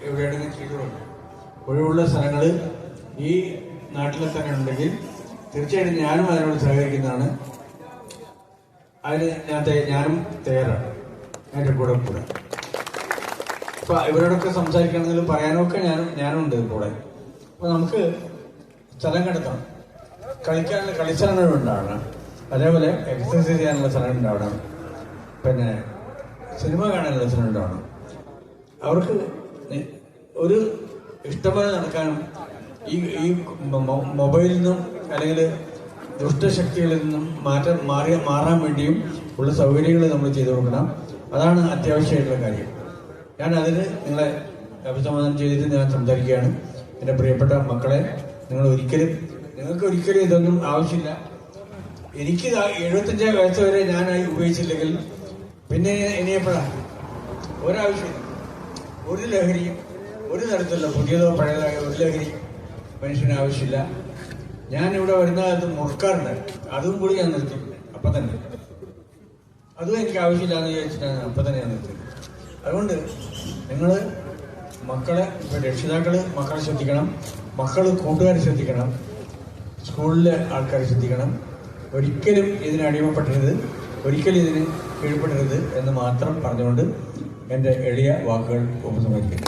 എവിടെയാണെങ്കിൽ ചെയ്തുകൊണ്ട് ഒഴിവുള്ള സ്ഥലങ്ങൾ ഈ നാട്ടിൽ തന്നെ ഉണ്ടെങ്കിൽ തീർച്ചയായിട്ടും ഞാനും അതിനോട് സഹകരിക്കുന്നതാണ്. അതിന് ഞാനും തയ്യാറാണ്, അതിൻ്റെ കൂടെ. അപ്പൊ ഇവരോടൊക്കെ സംസാരിക്കണമെങ്കിൽ പറയാനൊക്കെ ഞാനുണ്ട് കൂടെ. അപ്പൊ നമുക്ക് സ്ഥലം കണ്ടെത്തണം, കളിക്കാനുള്ള കളിസ്ഥലങ്ങൾ ഉണ്ടാവണം, അതേപോലെ എക്സസൈസ് ചെയ്യാനുള്ള സ്ഥലം ഉണ്ടാവണം, പിന്നെ സിനിമ കാണാനുള്ള സ്ഥലം ഉണ്ടാവണം. അവർക്ക് ഒരു ഇഷ്ടംപോലെ നടക്കാനും ഈ മൊബൈലിൽ നിന്നും അല്ലെങ്കിൽ ദുഷ്ടശക്തികളിൽ നിന്നും മാറാൻ വേണ്ടിയും ഉള്ള സൗകര്യങ്ങൾ നമ്മൾ ചെയ്തു കൊടുക്കണം. അതാണ് അത്യാവശ്യമായിട്ടുള്ള കാര്യം. ഞാൻ അതിന് നിങ്ങളെ അഭിസംബോധന ചെയ്തിട്ട് ഞാൻ സംസാരിക്കുകയാണ്. എൻ്റെ പ്രിയപ്പെട്ട മക്കളെ, നിങ്ങൾക്ക് ഒരിക്കലും ഇതൊന്നും ആവശ്യമില്ല. എനിക്ക് 75 വയസ്സ് വരെ ഞാനായി ഉപയോഗിച്ചില്ലെങ്കിൽ പിന്നെ ഇനിയെപ്പോഴാണ്? ഒരാവശ്യമില്ല. ഒരു ലഹരിയും ഒരു തരത്തിലുള്ള പുതിയതോ പഴയതായ ഒരു ലഹരിയും മനുഷ്യന് ആവശ്യമില്ല. ഞാനിവിടെ വരുന്ന കാലത്ത് മുറുക്കാറുണ്ട്, അതും കൂടി ഞാൻ നിർത്തി അപ്പം തന്നെ. അതും എനിക്ക് ആവശ്യമില്ല എന്ന് വിചാരിച്ചിട്ടാണ് അപ്പം തന്നെ ഞാൻ നിർത്തി. അതുകൊണ്ട് നിങ്ങൾ മക്കളെ, രക്ഷിതാക്കള് മക്കളെ ശ്രദ്ധിക്കണം, കൂട്ടുകാരെ ശ്രദ്ധിക്കണം, സ്കൂളിലെ ആൾക്കാരെ ശ്രദ്ധിക്കണം. ഒരിക്കലും ഇതിന് അടിമപ്പെടരുത്, ഒരിക്കലും ഇതിന് കീഴ്പ്പെടരുത് എന്ന് മാത്രം പറഞ്ഞുകൊണ്ട് എൻ്റെ എളിയ വാക്കുകൾ ഉപസംഹരിക്കുന്നു.